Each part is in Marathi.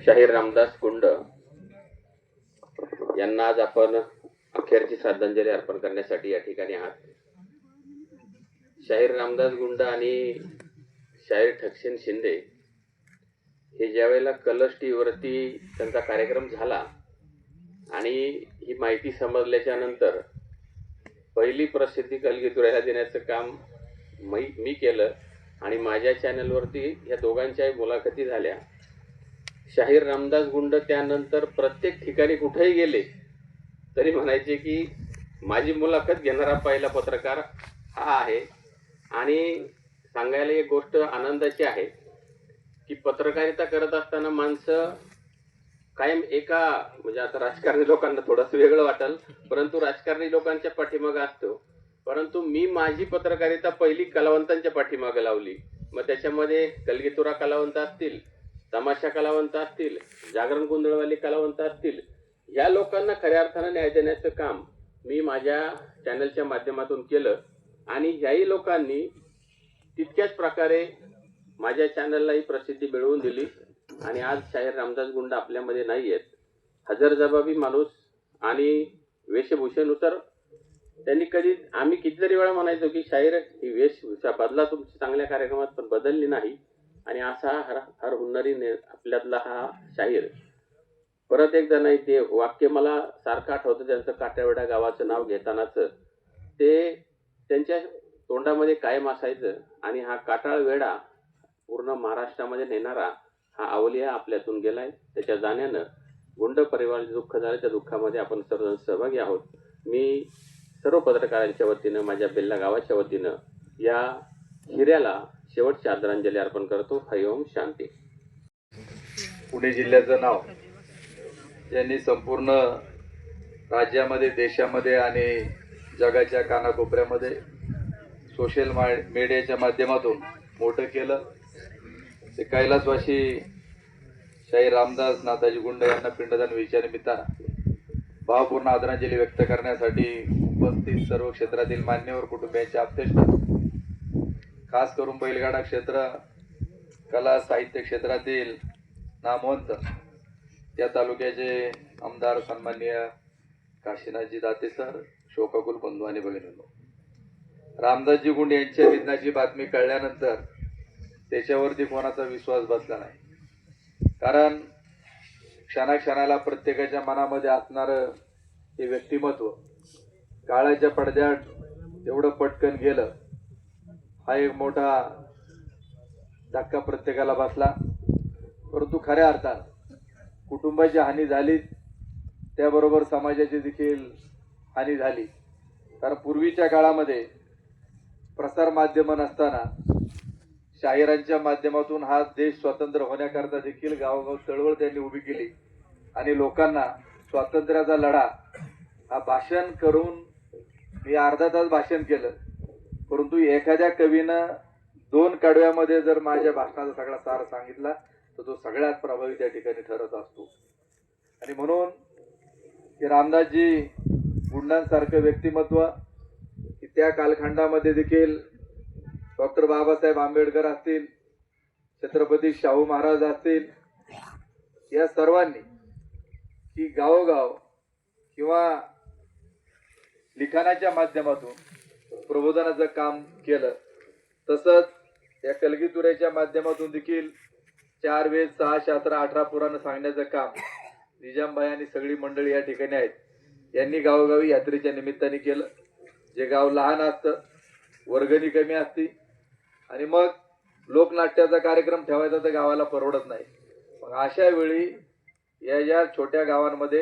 शाहीर रामदास गुंड यांना आज आपण अखेरची श्रद्धांजली अर्पण करण्यासाठी या ठिकाणी आहात. शाहीर रामदास गुंड आणि शाहीर ठकसेन शिंदे हे ज्यावेळेला कलर्स टीव्हीवरती त्यांचा कार्यक्रम झाला आणि ही माहिती समजल्याच्या नंतर पहिली प्रसिद्धी कलगीतुऱ्याला देण्याचं काम मी केलं आणि माझ्या चॅनलवरती या दोघांच्याही मुलाखती झाल्या. शाहीर रामदास गुंड त्यानंतर प्रत्येक ठिकाणी कुठेही गेले तरी म्हणायचे की माझी मुलाखत घेणारा पहिला पत्रकार हा आहे. आणि सांगायला एक गोष्ट आनंदाची आहे की पत्रकारिता करत असताना माणसं कायम एका म्हणजे आता राजकारणी लोकांना थोडंसं वेगळं वाटेल, परंतु राजकारणी लोकांच्या पाठीमागे असतो. परंतु मी माझी पत्रकारिता पहिली कलावंतांच्या पाठीमागे लावली. मग त्याच्यामध्ये कलगीतुरा कलावंत असतील, तमाशा कलावंत असतील, जागरण गोंधळवाली कलावंत असतील, या लोकांना खऱ्या अर्थानं न्याय देण्याचं काम मी माझ्या चॅनलच्या माध्यमातून केलं. आणि ह्याही लोकांनी तितक्याच प्रकारे माझ्या चॅनललाही प्रसिद्धी मिळवून दिली. आणि आज शाहीर रामदास गुंड आपल्यामध्ये नाही आहेत. हजरजबाबी माणूस आणि वेशभूषेनुसार त्यांनी आम्ही कितीतरी वेळा म्हणायचो की शाहीर ही वेशभूषा बदला तुमची चांगल्या कार्यक्रमात, पण बदलली नाही. आणि असा हर हुन्नरी आपल्यातला हा शाहीर परत एकदा नाही, ते वाक्य मला सारखं आठवतं त्यांचं काट्यावेडा गावाचं नाव घेतानाच ते त्यांच्या तोंडामध्ये कायम असायचं. आणि हा काटाळ वेडा पूर्ण महाराष्ट्रामध्ये नेणारा हा अवलिया आपल्यातून गेलाय. त्याच्या जाण्यानं गुंड परिवाराचे दुःख झालं, त्या दुःखामध्ये आपण सर्वजण सहभागी आहोत. मी सर्व पत्रकारांच्या वतीनं, माझ्या बेल्ला गावाच्या वतीनं या हिऱ्याला शेवटची आदरांजली अर्पण करतो. हरि ओम शांती. पुणे जिल्ह्याचं नाव यांनी संपूर्ण राज्यामध्ये, देशामध्ये आणि जगाच्या कानाकोपऱ्यामध्ये सोशल मीडियाच्या माध्यमातून मोठं केलं. ते कैलासवासी शाहीर रामदास नाथाजी गुंड यांना पिंडदान विजया निमित्तानं भावपूर्ण आदरांजली व्यक्त करण्यासाठी उपस्थित सर्व क्षेत्रातील मान्यवर कुटुंबियांचे आप्तेष्ट, खास करून बैलगाडा क्षेत्र, कला साहित्य क्षेत्रातील नामवंत या तालुक्याचे आमदार सन्माननीय काशीनाथजी दाते सर, शोकाकुल बंधू आणि भगिनींनो, रामदासजी गुंड यांच्या निधनाची बातमी कळल्यानंतर त्याच्यावरती कोणाचा विश्वास बसला नाही. कारण क्षणाक्षणाला प्रत्येकाच्या मनामध्ये असणारं हे व्यक्तिमत्व काळाच्या पडद्यात एवढं पटकन गेलं, हा एक मोठा धक्का प्रत्येकाला बसला. परंतु खऱ्या अर्थानं कुटुंबाची हानी झाली, त्याबरोबर समाजाची देखील हानी झाली. कारण पूर्वीच्या काळामध्ये प्रसार माध्यम नसताना शाहिरांच्या माध्यमातून हा देश स्वतंत्र होण्याकरता देखील गावोगाव चळवळ त्यांनी उभी केली. आणि लोकांना स्वातंत्र्याचा लढा हा भाषण करून मी अर्धा तास भाषण केलं. परंतु एखाद्या कवीनं 2 कडव्यामध्ये जर माझ्या भाषणाचा सगळा सार सांगितला तर तो सगळ्यात प्रभावी त्या ठिकाणी ठरत असतो. आणि म्हणून की रामदासजी गुंडांसारखं व्यक्तिमत्व की त्या कालखंडामध्ये देखील डॉक्टर बाबासाहेब आंबेडकर असतील, छत्रपती शाहू महाराज असतील, या सर्वांनी की गावोगाव किंवा लिखाणाच्या माध्यमातून प्रबोधनाचं काम केलं. तसंच या कलगीतुऱ्याच्या माध्यमातून देखील 4 वेद, 6 शास्त्र, 18 पुराण सांगण्याचं काम निजामबाई आणि सगळी मंडळी या ठिकाणी आहेत, यांनी गावोगावी यात्रेच्या निमित्ताने केलं. जे गाव लहान असतं, वर्गणी कमी असती आणि मग लोकनाट्याचा कार्यक्रम ठेवायचा तर गावाला परवडत नाही. मग अशा वेळी या ज्या छोट्या गावांमध्ये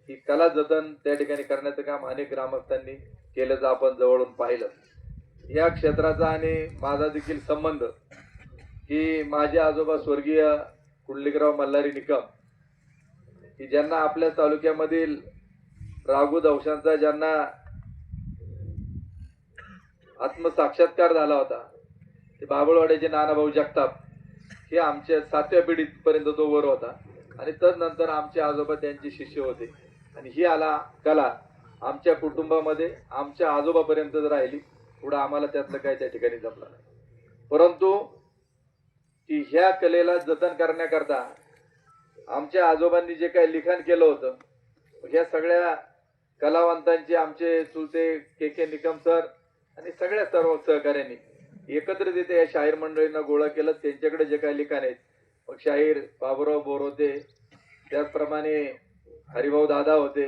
ही कला जतन त्या ठिकाणी करण्याचं काम अनेक ग्रामस्थांनी केल्याचं आपण जवळून पाहिलं. या क्षेत्राचा आणि माझा देखील संबंध की माझे आजोबा स्वर्गीय कुंडलिकराव मल्हारी निकम की ज्यांना आपल्या तालुक्यामधील राघू दवशांचा ज्यांना आत्मसाक्षात्कार झाला होता, ते बाबळवाड्याचे नानाभाऊ जगताप हे आमच्या 7व्या पिढीपर्यंत तो वर होता. आणि तदनंतर आमचे आजोबा त्यांचे शिष्य होते. आणि ही कला आमच्या कुटुंबामध्ये आमच्या आजोबापर्यंत राहिली. पुढं आम्हाला त्यातलं काय त्या ठिकाणी जमलं नाही. परंतु की ह्या कलेला जतन करण्याकरता आमच्या आजोबांनी जे काही लिखाण केलं होतं, ह्या सगळ्या कलावंतांचे आमचे चुलते के निकम सर आणि सगळ्या सर्व सहकार्यांनी एकत्रित इथे या शाहीर मंडळींना गोळा केलं. त्यांच्याकडे जे काही लिखाण आहेत, मग शाहीर बाबूराव बोर होते, त्याचप्रमाणे हरिभाऊ दादा होते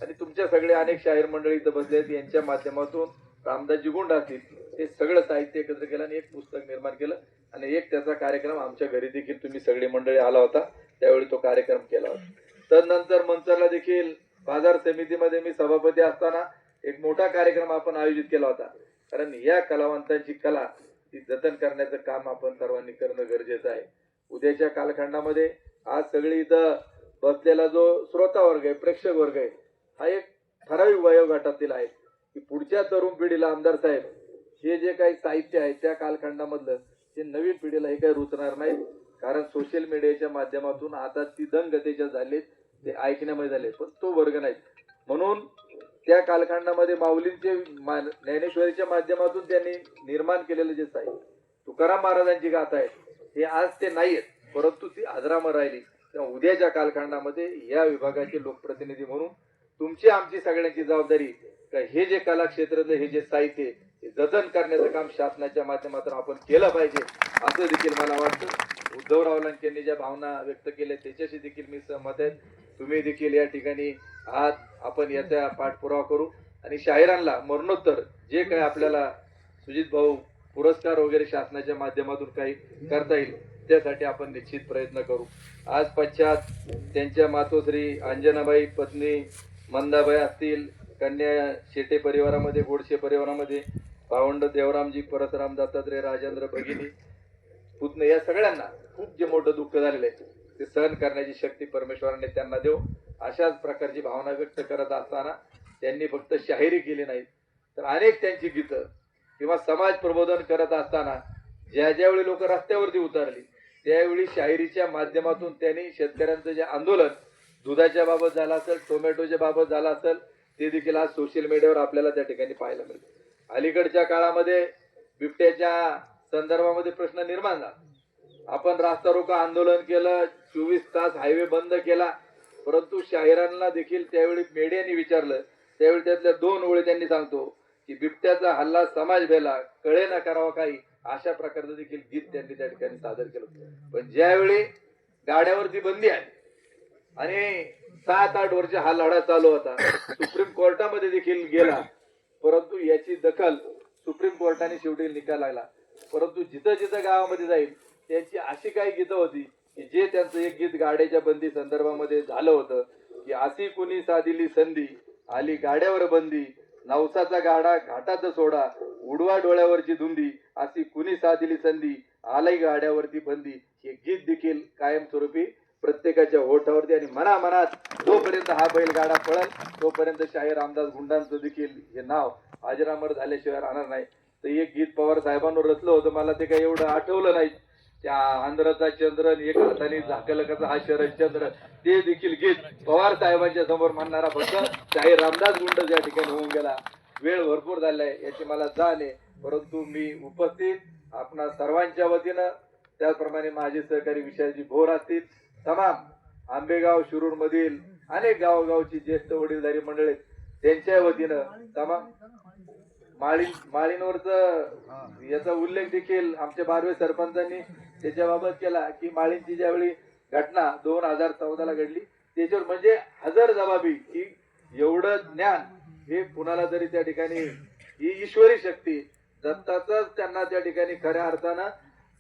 आणि तुमच्या सगळे अनेक शाहीर मंडळी इथं बसले आहेत. यांच्या माध्यमातून रामदासजी गुंड असतील हे सगळं साहित्य एकत्र केलं आणि एक पुस्तक निर्माण केलं आणि एक त्याचा कार्यक्रम आमच्या घरी देखील तुम्ही सगळी मंडळी आला होता, त्यावेळी तो कार्यक्रम केला होता. तदनंतर मंचरला देखील बाजार समितीमध्ये मी सभापती असताना एक मोठा कार्यक्रम आपण आयोजित केला होता. कारण या कलावंतांची कला ती जतन करण्याचं काम आपण सर्वांनी करणं गरजेचं आहे. उद्याच्या कालखंडामध्ये आज सगळी इथं बसलेला जो श्रोता वर्ग आहे, प्रेक्षक वर्ग आहे, हा एक ठराविक वयोगटातील आहे की पुढच्या तरुण पिढीला आमदार साहेब हे जे काही साहित्य आहे त्या कालखंडामधलं ते नवीन पिढीला हे काही रुचणार नाही. कारण सोशल मीडियाच्या माध्यमातून आता ती दंगतेच्या झाले, ते ऐकण्यामध्ये झाले, पण तो वर्ग नाही. म्हणून त्या कालखंडामध्ये माऊलींचे ज्ञानेश्वरीच्या माध्यमातून त्यांनी निर्माण केलेलं जे साहित्य, तुकाराम महाराजांची गाथा आहे, हे आज ते नाही आहेत, परंतु ती अजरामर राहिली. तेव्हा उद्याच्या कालखंडामध्ये या विभागाचे लोकप्रतिनिधी म्हणून तुमची आमची सगळ्यांची जबाबदारी का हे जे कलाक्षेत्रातलं हे जे साहित्य हे जतन करण्याचं काम शासनाच्या माध्यमातून आपण केलं पाहिजे असं देखील मला वाटतं. उद्धवराव यांनी ज्या भावना व्यक्त केल्या त्याच्याशी देखील मी सहमत आहे. तुम्ही देखील या ठिकाणी आज आपण याचा पाठपुरावा करू आणि शाहिरांना मरणोत्तर जे काही आपल्याला सुजित भाऊ पुरस्कार वगैरे शासनाच्या माध्यमातून काही करता येईल त्यासाठी आपण निश्चित प्रयत्न करू. आज पश्चात त्यांच्या मातोश्री अंजनाबाई पत्नी मंदाबाई असतील, कन्या शेटे परिवारामध्ये, गोडशे परिवारामध्ये भावंड देवरामजी परसराम दत्तात्रय राजेंद्र भगिनी पुतणे, या सगळ्यांना खूप जे मोठं दुःख झालेलं आहे ते सहन करण्याची शक्ती परमेश्वराने त्यांना देव. अशाच प्रकारची भावना व्यक्त करत असताना त्यांनी फक्त शाहिरी केली नाही तर अनेक त्यांची गीतं किंवा समाज प्रबोधन करत असताना ज्यावेळी लोक रस्त्यावरती उतरली त्यावेळी शाहिरीच्या माध्यमातून त्यांनी शेतकऱ्यांचं जे आंदोलन दुधाच्या बाबत झालं असेल, टोमॅटोच्या बाबत झालं असेल, ते देखील आज सोशल मीडियावर आपल्याला त्या ठिकाणी पाहायला मिळतं. अलीकडच्या काळामध्ये बिबट्याच्या संदर्भामध्ये प्रश्न निर्माण झाला. आपण रास्ता रोको आंदोलन केलं, 24 तास हायवे बंद केला, परंतु शाहिरांना देखील त्यावेळी मीडियाने विचारलं त्यावेळी त्यातल्या 2 ओळी त्यांनी सांगतो की बिबट्याचा हल्ला समाज भेला, कळे ना करावा काही, अशा प्रकारचं देखील गीत त्यांनी त्या ठिकाणी सादर केलं. पण ज्यावेळी गाड्यावरती बंदी आहे आणि 7-8 वर्ष हा लढा चालू होता, सुप्रीम कोर्टामध्ये देखील गेला, परंतु याची दखल सुप्रीम कोर्टाने शेवटी निकाल लागला. परंतु जिथं जिथं गावामध्ये जाईल त्यांची अशी काही गीतं होती की जे त्यांचं एक गीत गाड्याच्या बंदी संदर्भामध्ये झालं होतं की अशी कुणी साधिली संधी, आली गाड्यावर बंदी, नवसाचा गाडा घाटाचा सोडा, उडवा डोळ्यावरची धुंदी, अशी कुणी साधिली संधी, आलाई गाड्यावरती बंदी. हे गीत देखील कायमस्वरूपी प्रत्येकाच्या ओठावरती आणि मनामनात जोपर्यंत हा बैलगाडा पळल तोपर्यंत शाहीर रामदास गुंडांचं देखील हे नाव अजरामर झाल्याशिवाय राहणार नाही. तर एक गीत पवार साहेबांवर रचलं होतं, मला ते काही एवढं आठवलं नाही. त्या आंध्रचा चंद्र एक हाताने झाकलं कसा हा शरदचंद्र, ते देखील गीत पवार साहेबांच्या समोर म्हणणारा फक्त शाहीर रामदास गुंड या ठिकाणी होऊन गेला. वेळ भरपूर झालाय याची मला जाण आहे, परंतु मी उपस्थित आपणा सर्वांच्या वतीनं त्याचप्रमाणे माझे सहकारी विषयाची भोर असतील, तमाम आंबेगाव शिरूर मधील अनेक गावोगावची ज्येष्ठ वडीलधारी मंडळी त्यांच्या वतीनं तमाम माळींवरच याचा उल्लेख देखील आमच्या बारवे सरपंचांनी त्याच्याबाबत केला की माळींची ज्यावेळी घटना 2014ला घडली त्याच्यावर म्हणजे हजर जबाबी की एवढं ज्ञान हे कुणाला तरी त्या ठिकाणी ही ईश्वरी शक्ती दत्ताचाच त्यांना त्या ठिकाणी खऱ्या अर्थानं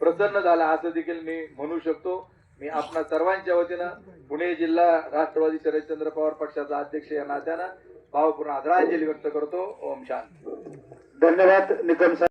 प्रसन्न झाला असं देखील मी म्हणू शकतो. मी आपणा सर्वांच्या वतीनं पुणे जिल्हा राष्ट्रवादी शरदचंद्र पवार पक्षाचा अध्यक्ष या नात्यानं भावपूर्ण आदरांजली व्यक्त करतो. ओम शांती. धन्यवाद निकम साहेब.